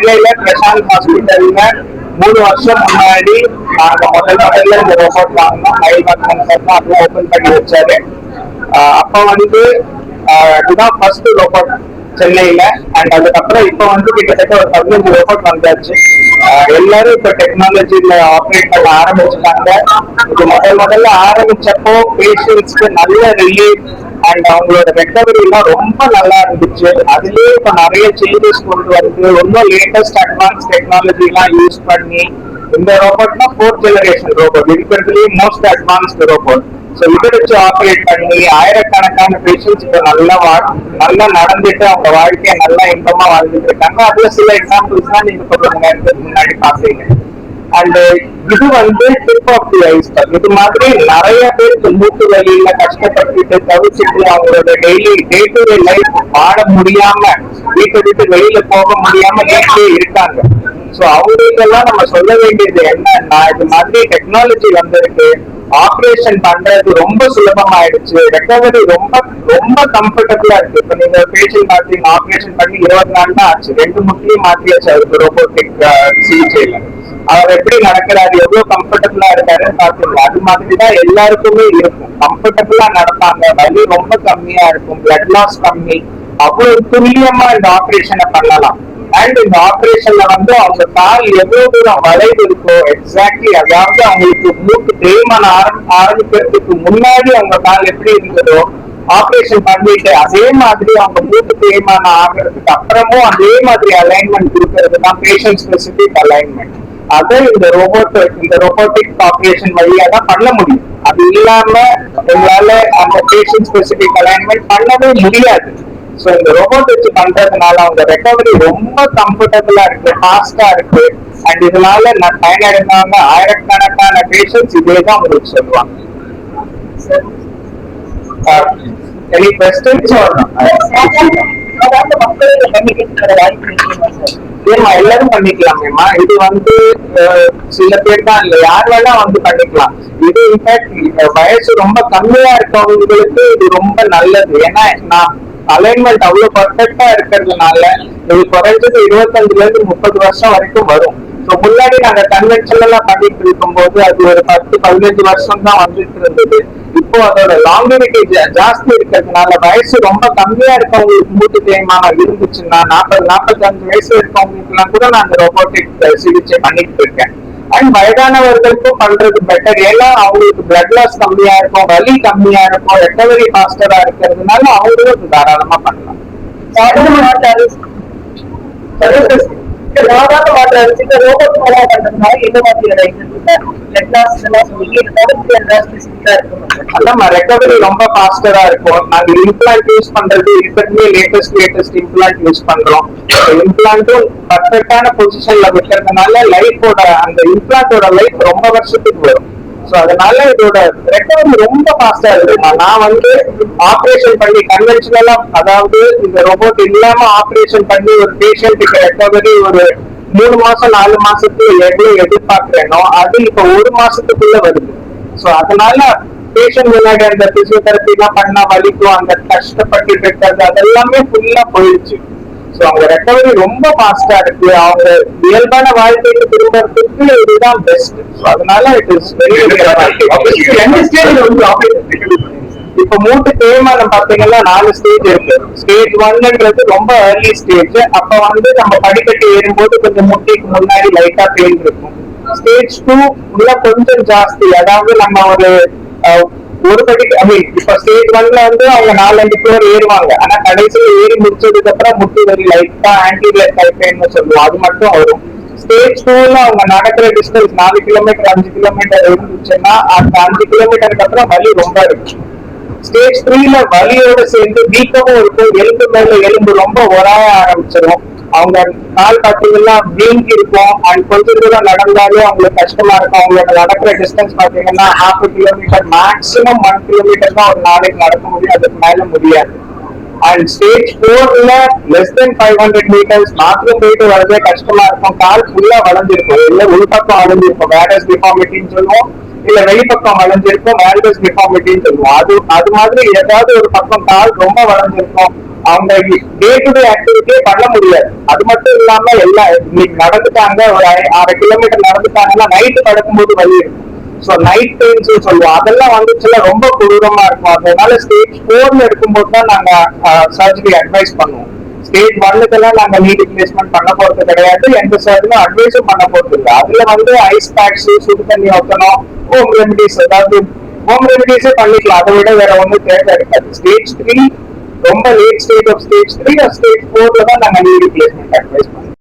சென்னையில பிரசாந்த் ஹாஸ்பிட்டல்ல 3 வருஷம் முன்னாடி நாங்க முதல்ல இந்த ரோபோட் வாங்கினோம். அது ஓபன் பண்ணி வச்சாரு. அப்ப வந்து இதுதான் ஃபர்ஸ்ட் ரோபோட் சென்னையில. அண்ட் அதுக்கப்புறம் இப்ப வந்து கிட்டத்தட்ட ஒரு 15 ரோபோட் வந்தாச்சு. எல்லாரும் இப்ப டெக்னாலஜில ஆப்ரேட் பண்ண ஆரம்பிச்சுட்டாங்க. இது முதல்ல ஆரம்பிச்சப்போ பேஷண்ட்ஸ்க்கு நல்ல ரிலீஃப் அண்ட் அவங்களோட ரெக்கவரி எல்லாம் ரொம்ப நல்லா இருந்துச்சு. அதுலயே இப்ப நிறைய சேஞ்சஸ் கொண்டு வந்து ரொம்ப லேட்டஸ்ட் அட்வான்ஸ் டெக்னாலஜி எல்லாம் யூஸ் பண்ணி இந்த ரோபோட்னா 4th ஜெனரேஷன் ரோபோட், இருக்கிறதுலயே மோஸ்ட் அட்வான்ஸ்டு ரோபோட். ஸோ இதை வச்சு ஆப்ரேட் பண்ணி ஆயிரக்கணக்கான பேஷண்ட்ஸ் இப்போ நல்லா நடந்துட்டு அவங்க வாழ்க்கையை நல்லா இன்பமா வாழ்ந்துட்டு இருக்காங்க. அதுல சில எக்ஸாம்பிள்ஸ் தான் நீங்க கொஞ்சம் நேரத்துக்கு முன்னாடி பாத்தீங்க. அண்ட் இது வந்து டிப் ஆஃப் தி ஐஸ்பர்க். இது மாதிரி நிறைய பேருக்கு மூட்டு வழியில கஷ்டப்பட்டுட்டு தவிச்சிட்டு அவங்களோட daily day to day life வாழ முடியாம, வீட்டை விட்டு வெளியில போக முடியாம வீட்டிலே இருக்காங்க. ஸோ அவங்களுக்கெல்லாம் நம்ம சொல்ல வேண்டியது என்னன்னா, இது மாதிரி டெக்னாலஜி வந்திருக்கு, ஆப்ரேஷன் பண்றது ரொம்ப சுலபமாயிடுச்சு, ரெக்கவரி ரொம்ப ரொம்ப கம்ஃபர்டபுளா இருக்கு. இப்ப நீங்க பேஷண்ட் பார்த்தீங்க, ஆப்ரேஷன் பண்ணி 20 நாள் தான் ஆச்சு, 2 முட்டையும் மாற்றியாச்சு அவருக்கு ரோபோட்டிக் சிகிச்சையில. அவர் எப்படி நடக்கிறாரு, எவ்வளவு கம்ஃபர்டபுளா இருக்காருன்னு பாத்தீங்களா? அது மாதிரிதான் எல்லாருக்குமே இருக்கும். கம்ஃபர்டபுளா நடப்பாங்க, வலி ரொம்ப கம்மியா இருக்கும், பிளட் லாஸ் கம்மி, அவ்வளவு துல்லியமா இந்த ஆப்ரேஷனை பண்ணலாம். அண்ட் இந்த ஆப்ரேஷன்ல வந்து அவங்க கால் எவ்வளவு தூரம் வளைவு இருக்கோ எக்ஸாக்ட்லி, அதாவது அவங்களுக்கு மூட்டு தேய்மானம் ஆரம்பிக்கிறதுக்கு முன்னாடி அவங்க கால் எப்படி இருந்ததோ ஆப்ரேஷன் பண்ணிட்டு அதே மாதிரி அவங்க மூட்டு தேய்மானம் ஆகிறதுக்கு அப்புறமும் அதே மாதிரி அலைன்மெண்ட் கொடுக்கறது தான் பேஷண்ட் ஸ்பெசிபிக் அலைன்மெண்ட். அதை இந்த ரோபோட்டிக் ஆப்ரேஷன் வழியா தான் பண்ண முடியும். அது இல்லாம எங்களால அந்த பேஷண்ட் ஸ்பெசிபிக் அலைன்மெண்ட் பண்ணவே முடியாது. ஸோ இந்த ரோபோட் வச்சு பண்றதுனால அவங்க ரெக்கவரி ரொம்ப கம்ஃபர்டபுளா இருக்கு, ஃபாஸ்டா இருக்கு. அண்ட் இதனால பயனடைந்தவங்க ஆயிரக்கணக்கான பேஷண்ட்ஸ் இதே தான் உங்களுக்கு சொல்லுவாங்க. Any questions? எல்லாரும் பண்ணிக்கலாமேமா. இது வந்து சில பேர் தான் இல்ல, யார் வேணா வந்து பண்ணிக்கலாம். இது இன்ஃபேக்ட் வயசு ரொம்ப கம்மியா இருக்கவங்களுக்கு இது ரொம்ப நல்லது. ஏன்னா நான் அலைன்மெண்ட் அவ்வளவு பர்ஃபெக்டா இருக்கிறதுனால இது குறைஞ்சது 25 to 30 வருஷம் வரைக்கும் வரும். ஸோ முன்னாடி நாங்க கன்வென்ஷனலா பண்ணிட்டு இருக்கும் போது அது ஒரு 10-15 வருஷம் தான் வந்துட்டு இருந்தது. இப்போ அதோட லாங்கிவிட்டி ஜாஸ்தி இருக்கிறதுனால வயசு ரொம்ப கம்மியா இருக்கவங்களுக்கு மூட்டு தேய்மானம் இருந்துச்சுன்னா 40-45 வயசு இருக்கவங்களுக்கு எல்லாம் கூட நான் அந்த ரோபோட்டிக் சிகிச்சை பண்ணிட்டு இருக்கேன். அண்ட் வயதானவர்களுக்கும் பண்றது பெட்டர். ஏன்னா அவங்களுக்கு பிளட் லாஸ் கம்மியா இருக்கும், வலி கம்மியா இருக்கும், ரெக்கவரி ஃபாஸ்டரா இருக்கிறதுனால அவங்களும் தாராளமா பண்ணலாம். ரெக்கவரி ரொம்ப ஃபாஸ்டரா இருக்கும். நாங்க இம்ப்ளான்ட் யூஸ் பண்றது இருக்கிறதுலே லேட்டஸ்ட் இம்ப்ளான்ட் யூஸ் பண்றோம். இம்ப்ளான்ட்டும் பர்ஃபெக்டான பொசிஷன்ல விட்டுறதுனால லைஃபோட அந்த இம்ப்ளான்டோட லைஃப் ரொம்ப வருஷத்துக்கு வரும். ஸோ அதனால இதோட ரெக்கவரி ரொம்ப ஃபாஸ்டா இருக்கு. நான் வந்து ஆப்ரேஷன் பண்ணி கன்வென்ஷனலா, அதாவது இந்த ரோபோட் இல்லாம ஆப்ரேஷன் பண்ணி ஒரு பேஷண்ட்டுக்கு ரெக்கவரி ஒரு 3 மாசம் 4 மாசத்துக்கு எவ்வளவு எதிர்பார்க்கிறேனோ அது இப்ப 1 மாசத்துக்குள்ள வருது. ஸோ அதனால பேஷண்ட் முன்னாடி அந்த பிசியோதெரப்பி எல்லாம் பண்ணா வலிக்கும், அந்த கஷ்டப்பட்டு இருக்கிறது அதெல்லாமே ஃபுல்லா போயிடுச்சு. ஸோ அவங்க ரெக்கவரி ரொம்ப ஃபாஸ்டா இருக்கு. அவங்க இயல்பான வாழ்க்கைக்கு திரும்பறதுக்கு இதுதான் பெஸ்ட். ஸோ அதனால இட் இஸ் வெரி இப்ப மூட்டு தேய்மானம் பாத்தீங்கன்னா 4 ஸ்டேஜ் இருக்கு. ஸ்டேஜ் 1ன்றது ரொம்ப ஏர்லி ஸ்டேஜ். அப்ப வந்து நம்ம படிக்கட்டு ஏறும்போது கொஞ்சம் முட்டிக்கு முன்னாடி லைட்டா பெயின் இருக்கும். ஸ்டேஜ் 2 உள்ள கொஞ்சம் ஜாஸ்தி, அதாவது நம்ம ஒரு படிக்கு இப்ப ஸ்டேஜ் 1ல வந்து அவங்க 4-5 ஃப்ளோர் ஏறுவாங்க. ஆனா கடைசியில ஏறி முடிச்சதுக்கு அப்புறம் முட்டி வரி லைட்டா ஆன்டிரியர் டைப்னு சொல்லுவோம், அது மட்டும் வரும். ஸ்டேஜ் 2ல அவங்க நடக்கிற டிஸ்டன்ஸ் 4 கிலோமீட்டர் 5 கிலோமீட்டர் இருந்துச்சுன்னா அந்த 5 கிலோமீட்டருக்கு அப்புறம் வலி ரொம்ப இருக்கு. ஸ்டேஜ் 3ல வலியோட சேர்ந்து வீக்கமும் இருக்கும், எலும்பு மேல எலும்பு ரொம்ப உராய ஆரம்பிச்சிடும். அவங்க கால் பாத்தீங்கன்னா வீங்கி இருக்கும். அண்ட் கொஞ்சம் தூரம் நடந்தாலே அவங்களுக்கு கஷ்டமா இருக்கும். அவங்களோட நடக்கிற டிஸ்டன்ஸ் பாத்தீங்கன்னா 1/2 கிலோமீட்டர், மேக்சிமம் 1 கிலோமீட்டர் தான் ஒரு நாளைக்கு நடக்க முடியும், அதுக்கு மேல முடியாது. அண்ட் ஸ்டேஜ் 4ல லெஸ் தென் 500 மீட்டர்ஸ் பாத்ரூம் போயிட்டு வரதே கஷ்டமா இருக்கும். கால் ஃபுல்லா வளைஞ்சிருக்கும், இல்ல உள்பக்கம் வளைஞ்சிருக்கும், வேரஸ் டிஃபார்மிட்டின்னு சொல்லுவோம், இல்ல வெளிப்பக்கம் வளைஞ்சிருக்கும், வேல்வஸ் டிஃபார்மிட்டின்னு சொல்லுவோம். அது மாதிரி ஏதாவது ஒரு பக்கம் கால் ரொம்ப வளைஞ்சிருக்கும், அவங்க டே டு டே ஆக்டிவிட்டியே பண்ண முடியாது. அது மட்டும் இல்லாம எல்லாம் இன்னைக்கு நடந்துட்டாங்க, ஒரு 6 கிலோமீட்டர் நடந்துட்டாங்கன்னா நைட்டு நடக்கும்போது வலி இருக்கும். ஸோ நைட் பெயின்ஸ் சொல்லுவோம், அதெல்லாம் வந்துச்சுன்னா ரொம்ப கொடூரமா இருக்கும். அதனால ஸ்டேஜ் 4ல இருக்கும்போது தான் நாங்க சர்ஜரி அட்வைஸ் பண்ணுவோம். ஸ்டேஜ் 1க்கெல்லாம் நாங்க நீ ரிப்ளேஸ்மெண்ட் பண்ண போறது கிடையாது, எந்த சர்ஜரியும் அட்வைஸும் பண்ண போறது இல்லை. அதுல வந்து ஐஸ் பேக்ஸ், சுடு தண்ணி ஊற்றணும், ஹோம் ரெமிடிஸ், அதாவது ஹோம் ரெமிடிஸே பண்ணிக்கலாம், அதை விட வேற ஒன்றும் தேவை இருக்காது. ஸ்டேஜ் 3 ரொம்ப late stage of stage 3 stage 4ல தான் நாங்க நீ ரிப்ளேஸ்மெண்ட் அட்வைஸ்